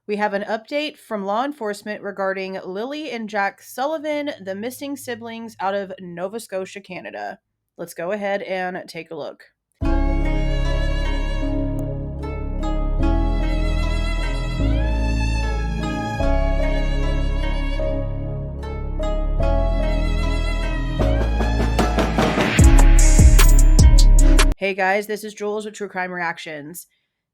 We have an update from law enforcement regarding Lilly and Jack Sullivan, the missing siblings out of Nova Scotia, Canada. Let's go ahead and take a look. Hey guys, this is Jules with True Crime Reactions.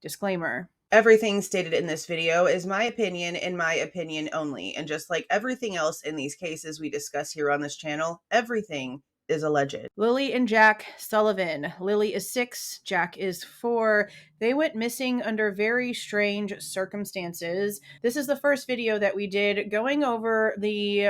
Disclaimer. Everything stated in this video is my opinion and my opinion only, and just like everything else in these cases we discuss here on this channel, everything is alleged. Lilly and Jack Sullivan. Lilly is 6, Jack is 4. They went missing under very strange circumstances. This is the first video that we did going over the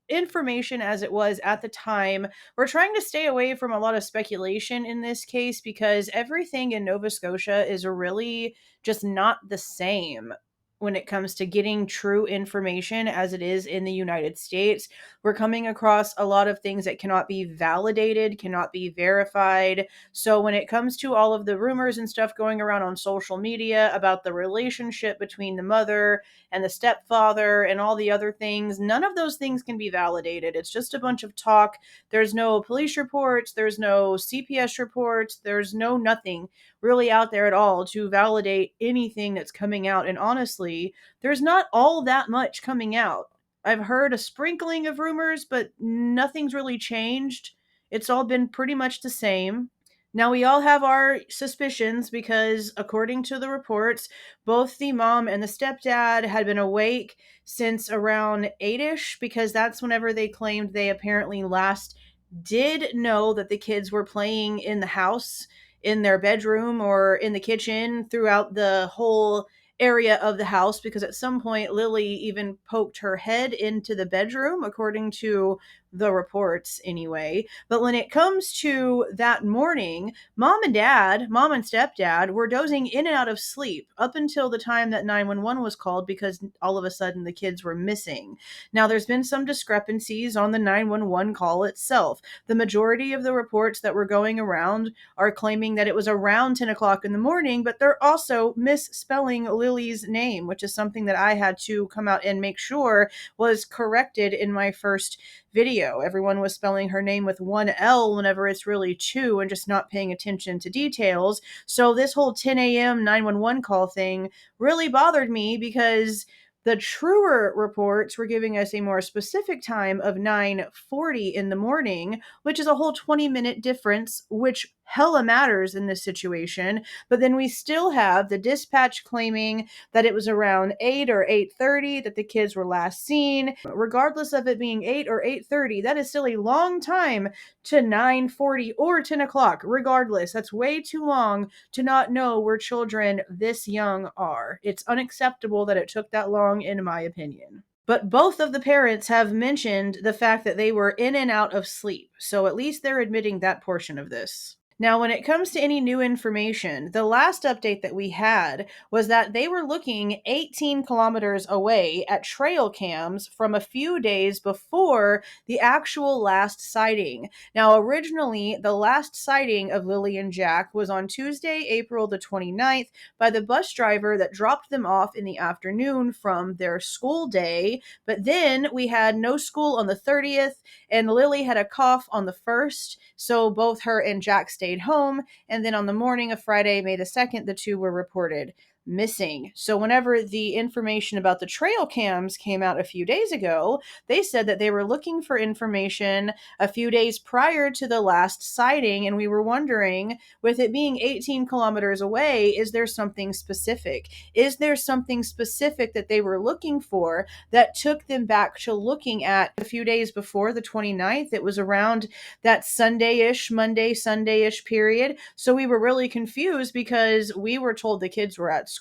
information as it was at the time. We're trying to stay away from a lot of speculation in this case because everything in Nova Scotia is really just not the same when it comes to getting true information as it is in the United States. We're coming across a lot of things that cannot be validated, cannot be verified. So when it comes to all of the rumors and stuff going around on social media about the relationship between the mother and the stepfather and all the other things, none of those things can be validated. It's just a bunch of talk. There's no police reports, there's no CPS reports, there's no nothing really out there at all to validate anything that's coming out. And honestly, there's not all that much coming out. I've heard a sprinkling of rumors, but nothing's really changed. It's all been pretty much the same. Now, we all have our suspicions because, according to the reports, both the mom and the stepdad had been awake since around 8-ish, because that's whenever they claimed they apparently last did know that the kids were playing in the house, in their bedroom or in the kitchen, throughout the whole area of the house, because at some point Lilly even poked her head into the bedroom, according to the reports anyway. But when it comes to that morning, mom and stepdad were dozing in and out of sleep up until the time that 911 was called, because all of a sudden the kids were missing. Now, there's been some discrepancies on the 911 call itself. The majority of the reports that were going around are claiming that it was around 10 o'clock in the morning, but they're also misspelling Lily's name, which is something that I had to come out and make sure was corrected in my first video. Everyone was spelling her name with one L whenever it's really two, and just not paying attention to details. So this whole 10 a.m. 911 call thing really bothered me, because the truer reports were giving us a more specific time of 9:40 in the morning, which is a whole 20-minute difference, which hella matters in this situation. But then we still have the dispatch claiming that it was around 8 or 8:30 that the kids were last seen. Regardless of it being 8 or 8:30, that is still a long time to 9:40 or 10 o'clock. Regardless, that's way too long to not know where children this young are. It's unacceptable that it took that long, in my opinion. But both of the parents have mentioned the fact that they were in and out of sleep, so at least they're admitting that portion of this. Now, when it comes to any new information, the last update that we had was that they were looking 18 kilometers away at trail cams from a few days before the actual last sighting. Now, originally, the last sighting of Lilly and Jack was on Tuesday, April the 29th, by the bus driver that dropped them off in the afternoon from their school day. But then we had no school on the 30th, and Lilly had a cough on the 1st, so both her and Jack stayed home, and then on the morning of Friday, May the 2nd, the two were reported missing. So whenever the information about the trail cams came out a few days ago, they said that they were looking for information a few days prior to the last sighting, and we were wondering, with it being 18 kilometers away, is there something specific? Is there something specific that they were looking for that took them back to looking at a few days before the 29th? It was around that Sunday-ish, Monday, Sunday-ish period. So we were really confused because we were told the kids were at school.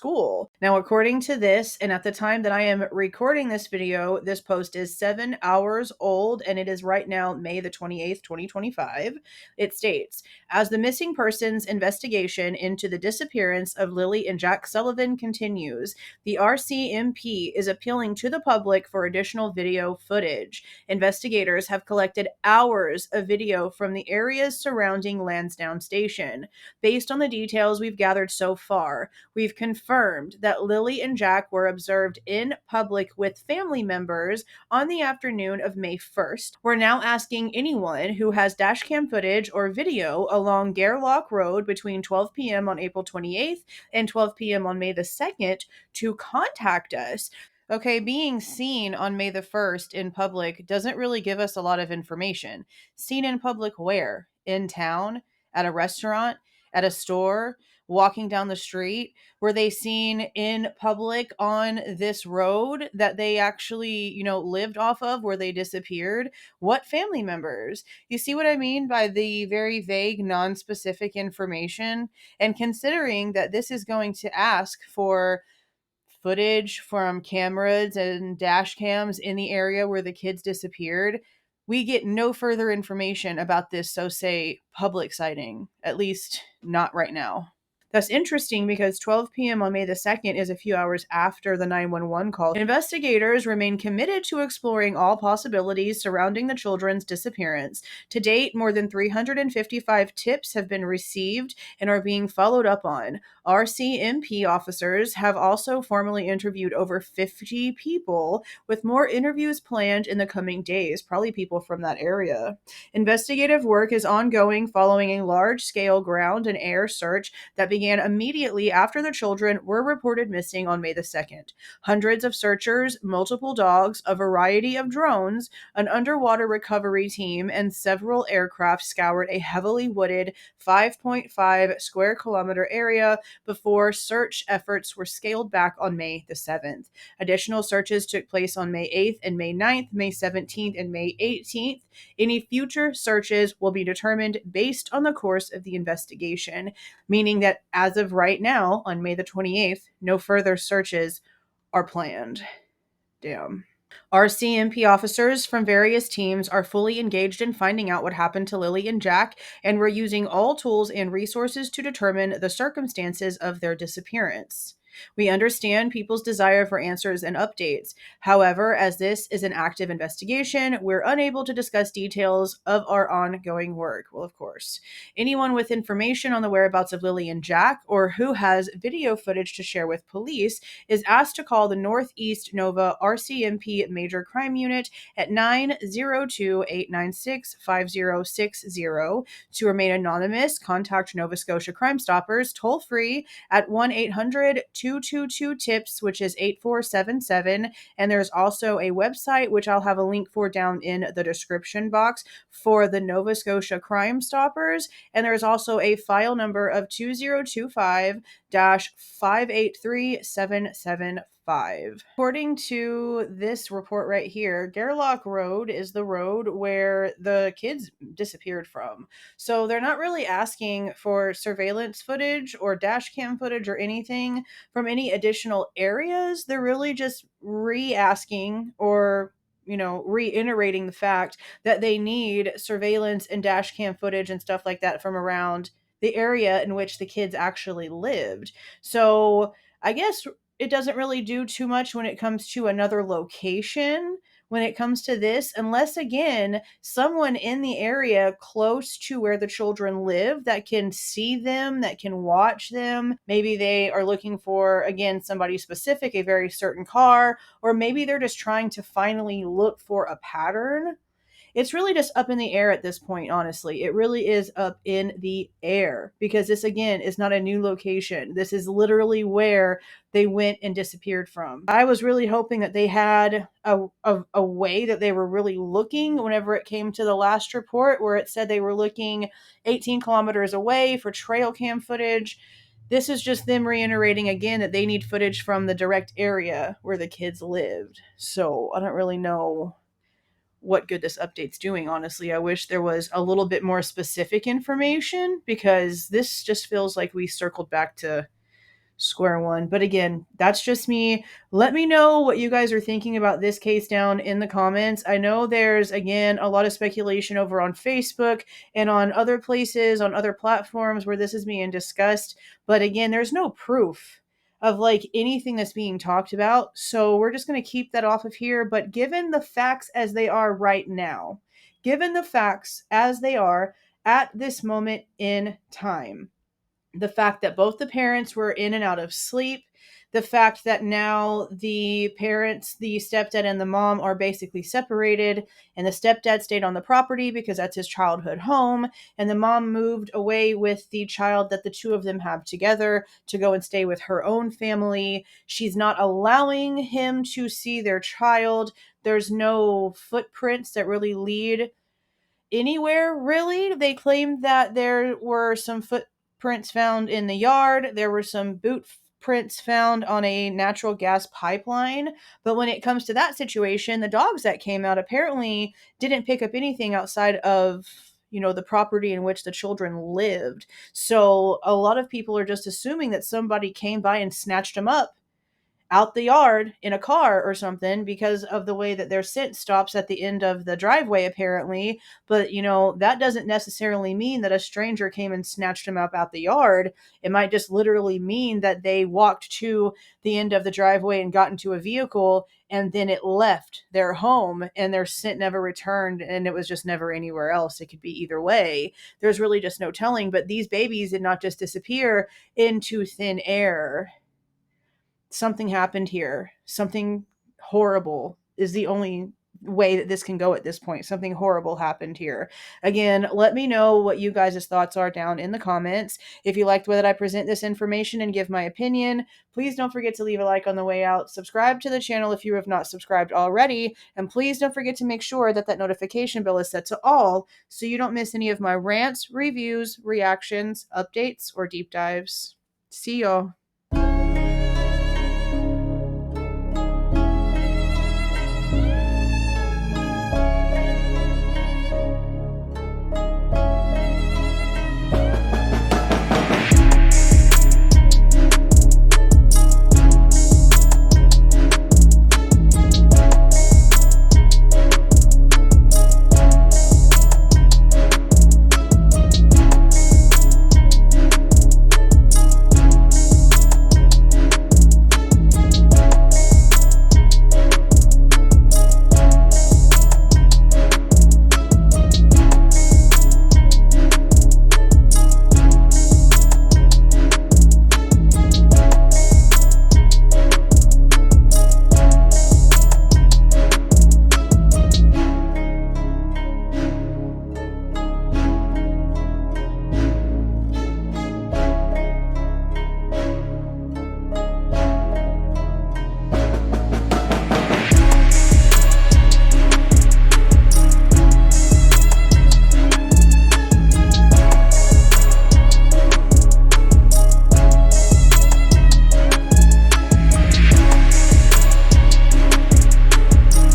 Now, according to this, and at the time that I am recording this video, this post is 7 hours old, and it is right now May the 28th, 2025. It states, as the missing persons investigation into the disappearance of Lilly and Jack Sullivan continues, the RCMP is appealing to the public for additional video footage. Investigators have collected hours of video from the areas surrounding Lansdowne Station. Based on the details we've gathered so far, we've confirmed confirmed that Lilly and Jack were observed in public with family members on the afternoon of May 1st. We're now asking anyone who has dashcam footage or video along Gairloch Road between 12 p.m. on April 28th and 12 p.m. on May the 2nd to contact us. Okay, being seen on May the 1st in public doesn't really give us a lot of information. Seen in public where? In town? At a restaurant? At a store? Walking down the street? Were they seen in public on this road that they actually, lived off of where they disappeared? What family members? You see what I mean by the very vague, non-specific information? And considering that this is going to ask for footage from cameras and dash cams in the area where the kids disappeared, we get no further information about this, so say, public sighting, at least not right now. That's interesting because 12 p.m. on May the 2nd is a few hours after the 911 call. Investigators remain committed to exploring all possibilities surrounding the children's disappearance. To date, more than 355 tips have been received and are being followed up on. RCMP officers have also formally interviewed over 50 people, with more interviews planned in the coming days, probably people from that area. Investigative work is ongoing following a large-scale ground and air search that began immediately after the children were reported missing on May the 2nd. Hundreds of searchers, multiple dogs, a variety of drones, an underwater recovery team, and several aircraft scoured a heavily wooded 5.5 square kilometer area before search efforts were scaled back on May the 7th. Additional searches took place on May 8th and May 9th, May 17th, and May 18th. Any future searches will be determined based on the course of the investigation, meaning that as of right now, on May the 28th, no further searches are planned. Damn. RCMP officers from various teams are fully engaged in finding out what happened to Lilly and Jack, and we're using all tools and resources to determine the circumstances of their disappearance. We understand people's desire for answers and updates. However, as this is an active investigation, we're unable to discuss details of our ongoing work. Well, of course. Anyone with information on the whereabouts of Lilly and Jack, or who has video footage to share with police, is asked to call the Northeast Nova RCMP Major Crime Unit at 902-896-5060. To remain anonymous, contact Nova Scotia Crime Stoppers toll-free at 1-800-222-TIPS, which is 8477. And there's also a website, which I'll have a link for down in the description box, for the Nova Scotia Crime Stoppers. And there's also a file number of 2025-583775. According to this report right here, Gairloch Road is the road where the kids disappeared from. So they're not really asking for surveillance footage or dash cam footage or anything from any additional areas. They're really just re-asking or reiterating the fact that they need surveillance and dash cam footage and stuff like that from around the area in which the kids actually lived. So I guess it doesn't really do too much when it comes to another location when it comes to this, unless again, someone in the area close to where the children live that can see them, that can watch them. Maybe they are looking for, again, somebody specific, a very certain car, or maybe they're just trying to finally look for a pattern. It's really just up in the air at this point, honestly. It really is up in the air because this, again, is not a new location. This is literally where they went and disappeared from. I was really hoping that they had a way that they were really looking whenever it came to the last report where it said they were looking 18 kilometers away for trail cam footage. This is just them reiterating again that they need footage from the direct area where the kids lived. So I don't really know what good this update's doing, honestly. I wish there was a little bit more specific information because this just feels like we circled back to square one. But again, that's just me. Let me know what you guys are thinking about this case down in the comments. I know there's, again, a lot of speculation over on Facebook and on other places, on other platforms where this is being discussed. But again, there's no proof of anything that's being talked about. So we're just going to keep that off of here. But given the facts as they are right now, given the facts as they are at this moment in time, the fact that both the parents were in and out of sleep, the fact that now the parents, the stepdad and the mom, are basically separated, and the stepdad stayed on the property because that's his childhood home, and the mom moved away with the child that the two of them have together to go and stay with her own family. She's not allowing him to see their child. There's no footprints that really lead anywhere, really. They claimed that there were some footprints found in the yard. There were some boot prints found on a natural gas pipeline. But when it comes to that situation, the dogs that came out apparently didn't pick up anything outside of, the property in which the children lived. So a lot of people are just assuming that somebody came by and snatched them up out the yard in a car or something, because of the way that their scent stops at the end of the driveway, apparently. But, that doesn't necessarily mean that a stranger came and snatched them up out the yard. It might just literally mean that they walked to the end of the driveway and got into a vehicle, and then it left their home and their scent never returned, and it was just never anywhere else. It could be either way. There's really just no telling. But these babies did not just disappear into thin air. Something happened here. Something horrible is the only way that this can go at this point. Something horrible happened here. Again, let me know what you guys' thoughts are down in the comments. If you liked the way that I present this information and give my opinion, please don't forget to leave a like on the way out. Subscribe to the channel if you have not subscribed already. And please don't forget to make sure that that notification bell is set to all so you don't miss any of my rants, reviews, reactions, updates, or deep dives. See y'all.